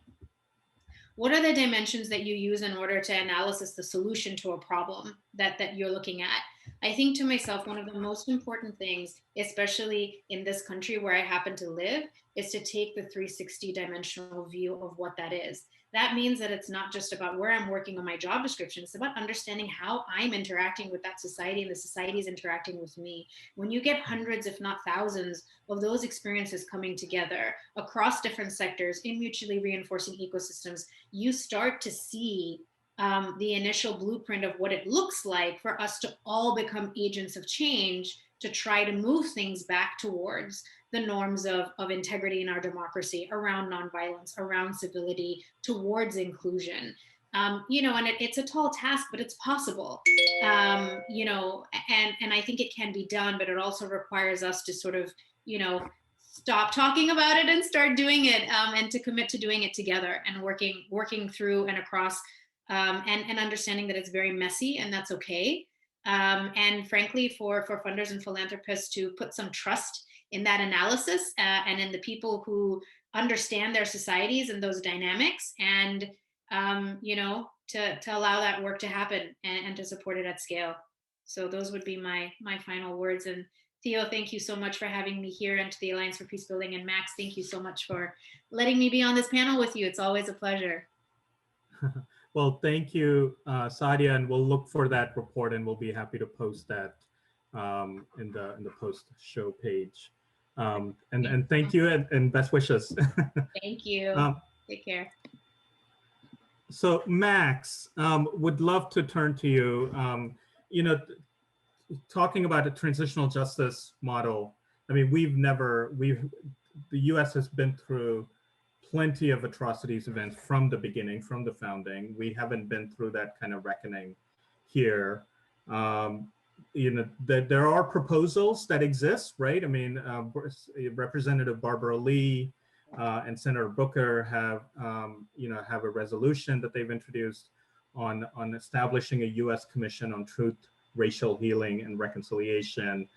what are the dimensions that you use in order to analysis the solution to a problem that you're looking at? I think to myself, one of the most important things, especially in this country where I happen to live, is to take the 360 dimensional view of what that is. That means that it's not just about where I'm working on my job description. It's about understanding how I'm interacting with that society and the society is interacting with me. When you get hundreds, if not thousands, of those experiences coming together across different sectors in mutually reinforcing ecosystems, you start to see the initial blueprint of what it looks like for us to all become agents of change to try to move things back towards the norms of integrity in our democracy, around nonviolence, around civility, towards inclusion. And it's a tall task, but it's possible. And I think it can be done, but it also requires us to sort of, stop talking about it and start doing it, and to commit to doing it together and working through and across, and understanding that it's very messy and that's okay. And frankly, for funders and philanthropists to put some trust in that analysis and in the people who understand their societies and those dynamics, and to allow that work to happen and to support it at scale. So those would be my final words. And Theo, thank you so much for having me here, and to the Alliance for Peace Building, and Max, thank you so much for letting me be on this panel with you. It's always a pleasure. Well, thank you, Sadia, and we'll look for that report, and we'll be happy to post that in the post-show page. And thank you, and best wishes. Thank you. Take care. So Max, would love to turn to you. Talking about a transitional justice model. I mean, the U.S. has been through plenty of atrocities events from the beginning, from the founding. We haven't been through that kind of reckoning here. There are proposals that exist, right? I mean, Representative Barbara Lee and Senator Booker have a resolution that they've introduced on establishing a U.S. Commission on Truth, Racial Healing, and Reconciliation.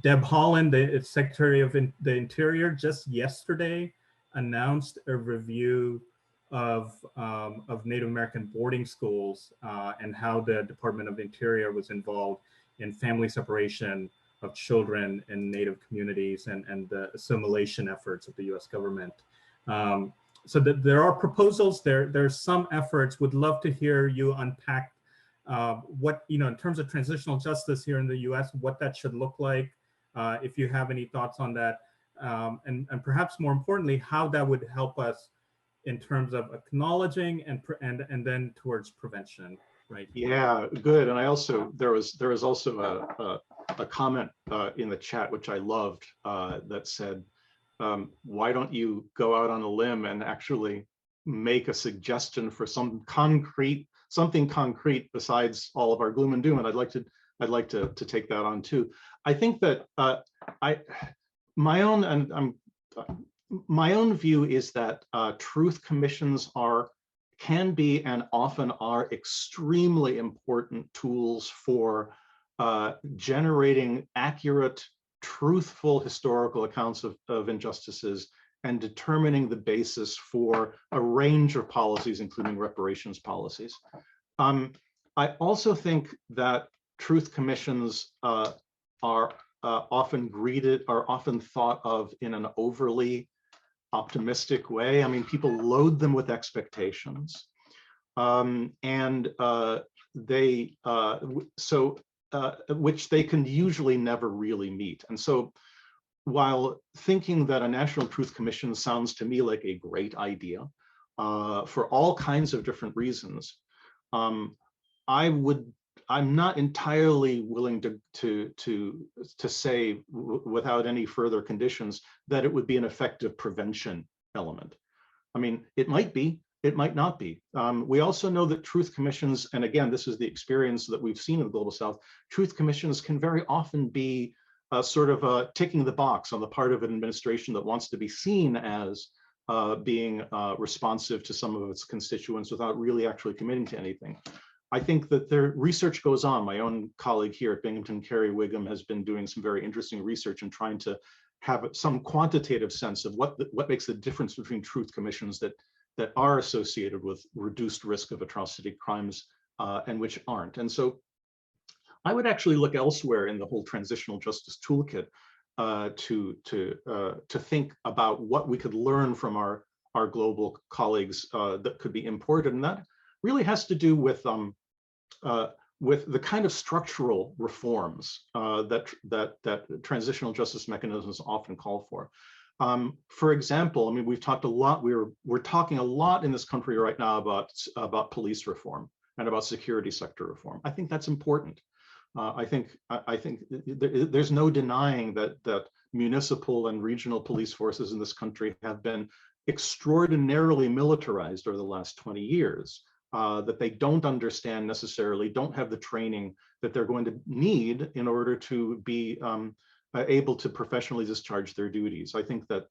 Deb Haaland, the Secretary of the Interior, just yesterday announced a review of Native American boarding schools and how the Department of the Interior was involved in family separation of children in Native communities and the assimilation efforts of the U.S. government. So that there are proposals, there's some efforts. Would love to hear you unpack what, in terms of transitional justice here in the U.S., what that should look like, if you have any thoughts on that, and perhaps more importantly, how that would help us in terms of acknowledging and then towards prevention, right? Yeah, good. And I also, there was also a comment in the chat, which I loved, that said, why don't you go out on a limb and actually make a suggestion for something concrete besides all of our gloom and doom? And I'd like to take that on too. I think that my own view is that truth commissions can be and often are extremely important tools for generating accurate, truthful historical accounts of injustices and determining the basis for a range of policies, including reparations policies. I also think that truth commissions are often thought of in an overly optimistic way. I mean, people load them with expectations, which they can usually never really meet. And so, while thinking that a National Truth Commission sounds to me like a great idea for all kinds of different reasons, I'm not entirely willing to say without any further conditions that it would be an effective prevention element. I mean, it might be, it might not be. We also know that truth commissions, and again, this is the experience that we've seen in the Global South, truth commissions can very often be sort of ticking the box on the part of an administration that wants to be seen as being responsive to some of its constituents without really actually committing to anything. I think that their research goes on. My own colleague here at Binghamton, Carrie Wiggum, has been doing some very interesting research and trying to have some quantitative sense of what makes the difference between truth commissions that are associated with reduced risk of atrocity crimes and which aren't. And so I would actually look elsewhere in the whole transitional justice toolkit to think about what we could learn from our global colleagues that could be imported, and that really has to do with the kind of structural reforms that transitional justice mechanisms often call for. For example, I mean, we've talked a lot. We're talking a lot in this country right now about police reform and about security sector reform. I think that's important. I think there's no denying that municipal and regional police forces in this country have been extraordinarily militarized over the last 20 years. That they don't understand necessarily, don't have the training that they're going to need in order to be able to professionally discharge their duties. I think that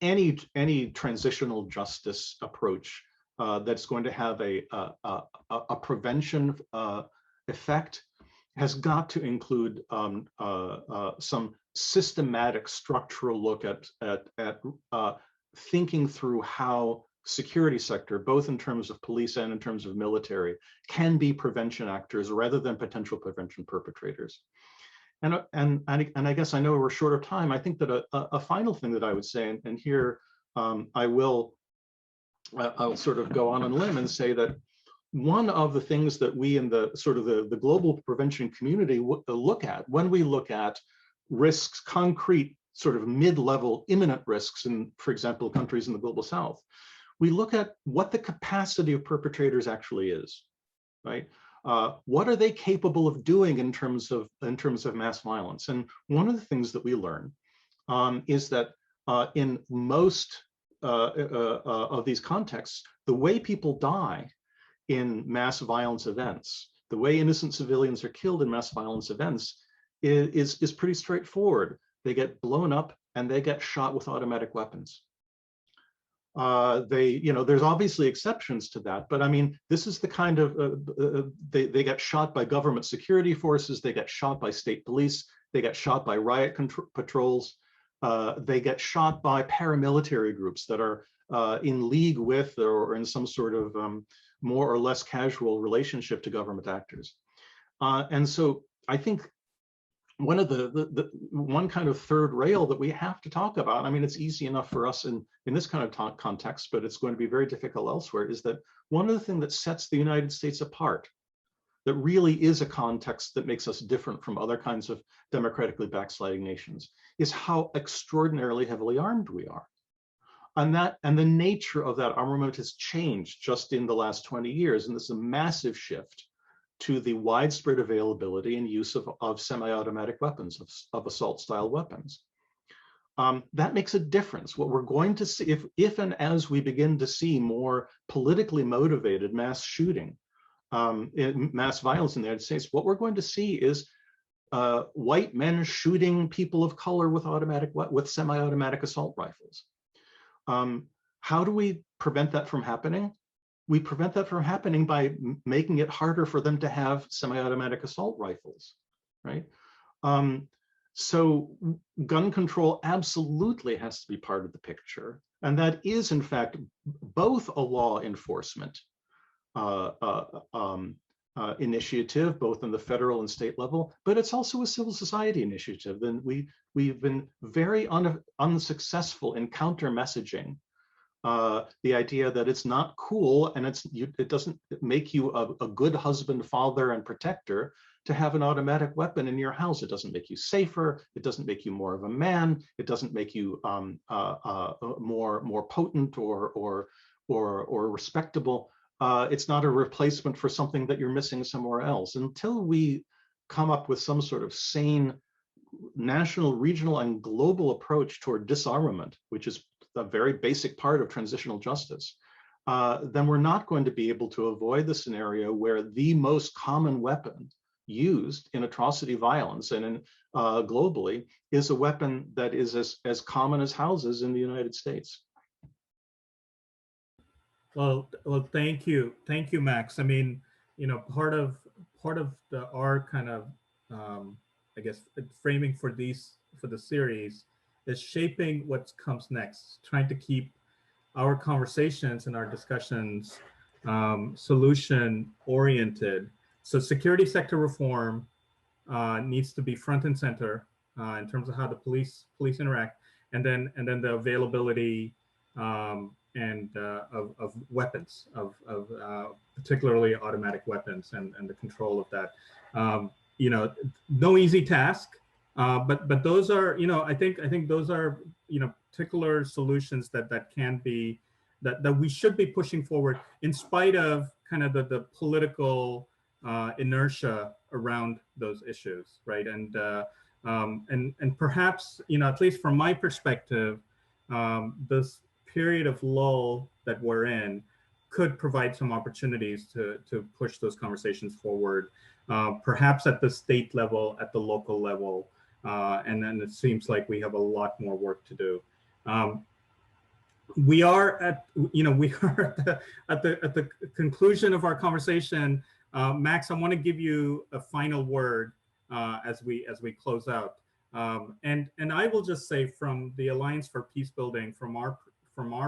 any transitional justice approach that's going to have a prevention effect has got to include some systematic structural look at thinking through how security sector, both in terms of police and in terms of military, can be prevention actors rather than potential prevention perpetrators. And I guess I know we're short of time. I think that a final thing that I would say, and here I'll sort of go on a limb and say that one of the things that we in the sort of the global prevention community look at when we look at risks, concrete sort of mid-level imminent risks in, for example, countries in the Global South, we look at what the capacity of perpetrators actually is, right? What are they capable of doing in terms of mass violence? And one of the things that we learn is that in most of these contexts, the way people die in mass violence events, the way innocent civilians are killed in mass violence events is pretty straightforward. They get blown up and they get shot with automatic weapons. There's obviously exceptions to that, but I mean, this is the kind of, they get shot by government security forces, they get shot by state police, they get shot by riot patrols, they get shot by paramilitary groups that are in league with or in some sort of more or less casual relationship to government actors. And so I think one of the one kind of third rail that we have to talk about, I mean, it's easy enough for us in this kind of context, but it's going to be very difficult elsewhere, is that one of the things that sets the United States apart, that really is a context that makes us different from other kinds of democratically backsliding nations, is how extraordinarily heavily armed we are. And the nature of that armament has changed just in the last 20 years. And this is a massive shift to the widespread availability and use of semi-automatic weapons, of assault-style weapons. That makes a difference. What we're going to see, if and as we begin to see more politically motivated mass shooting, mass violence in the United States, what we're going to see is white men shooting people of color with semi-automatic assault rifles. How do we prevent that from happening? We prevent that from happening by making it harder for them to have semi-automatic assault rifles, right? So gun control absolutely has to be part of the picture. And that is, in fact, both a law enforcement initiative, both on the federal and state level, but it's also a civil society initiative. And we've been very unsuccessful in counter messaging the idea that it's not cool and it doesn't make you a good husband, father, and protector to have an automatic weapon in your house. It doesn't make you safer. It doesn't make you more of a man. It doesn't make you more potent or respectable. It's not a replacement for something that you're missing somewhere else. Until we come up with some sort of sane national, regional, and global approach toward disarmament, which is a very basic part of transitional justice, then we're not going to be able to avoid the scenario where the most common weapon used in atrocity violence and in, globally is a weapon that is as common as houses in the United States. Well, thank you, Max. I mean, part of our kind of, I guess, framing for the series is shaping what comes next, trying to keep our conversations and our discussions solution oriented. So security sector reform needs to be front and center in terms of how the police interact, and then the availability of weapons, of particularly automatic weapons, and the control of that. No easy task. But those are, I think those are, particular solutions that can be, that we should be pushing forward in spite of kind of the political inertia around those issues, right? And perhaps, at least from my perspective, this period of lull that we're in could provide some opportunities to push those conversations forward, perhaps at the state level, at the local level. And then it seems like we have a lot more work to do. We are at the conclusion of our conversation. Max, I want to give you a final word as we close out. And I will just say, from the Alliance for Peace Building, from our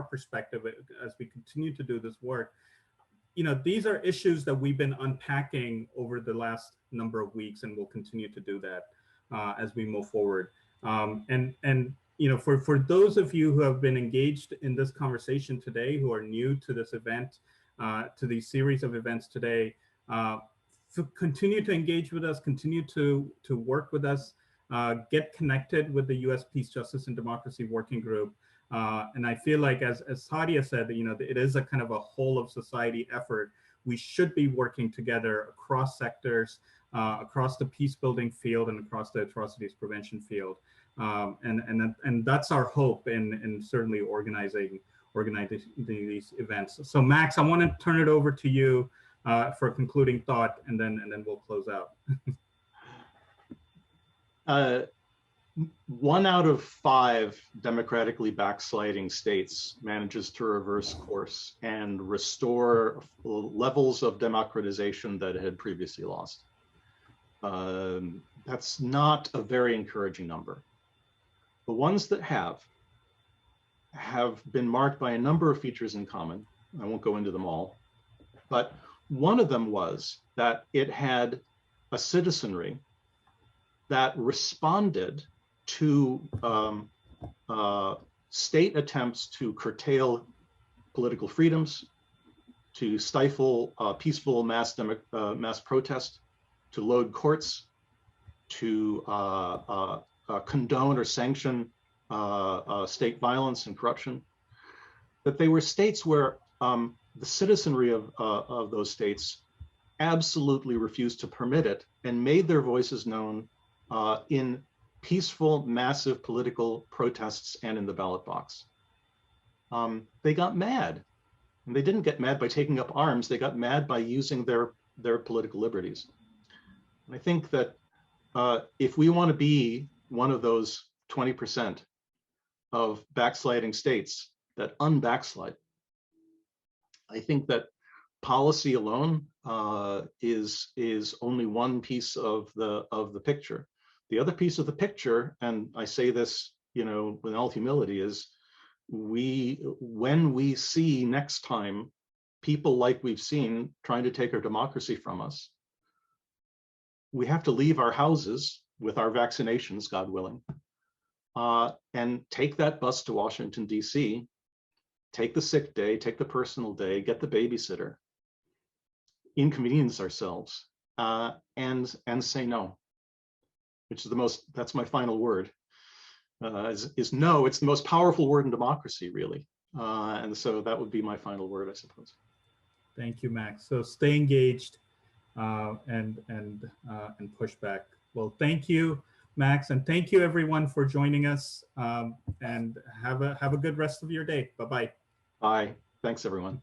perspective, as we continue to do this work, these are issues that we've been unpacking over the last number of weeks, and we'll continue to do that as we move forward. For those of you who have been engaged in this conversation today, who are new to this event, to the series of events today, continue to engage with us, continue to work with us, get connected with the U.S. Peace, Justice, and Democracy Working Group. And I feel like, as Sadia said, it is a kind of a whole of society effort. We should be working together across sectors, across the peace building field and across the atrocities prevention field. And that's our hope in certainly organizing organizing these events. So Max, I want to turn it over to you for a concluding thought, and then we'll close out. 1 out of 5 democratically backsliding states manages to reverse course and restore levels of democratization that had previously lost. That's not a very encouraging number. The ones that have been marked by a number of features in common. I won't go into them all, but one of them was that it had a citizenry that responded to state attempts to curtail political freedoms, to stifle peaceful mass protest, to load courts, to condone or sanction state violence and corruption. That they were states where the citizenry of those states absolutely refused to permit it and made their voices known in peaceful, massive political protests and in the ballot box. They got mad, and they didn't get mad by taking up arms. They got mad by using their political liberties. And I think that if we want to be one of those 20% of backsliding states that unbackslide, I think that policy alone is only one piece of the picture. The other piece of the picture, and I say this, with all humility, is when we see next time people like we've seen trying to take our democracy from us, we have to leave our houses with our vaccinations, God willing, and take that bus to Washington, D.C., take the sick day, take the personal day, get the babysitter, inconvenience ourselves, and say no, which is that's my final word, is no. It's the most powerful word in democracy, really. And so that would be my final word, I suppose. Thank you, Max. So stay engaged and push back. Well, thank you, Max, and thank you everyone for joining us. And have a good rest of your day. Bye-bye. Bye. Thanks, everyone.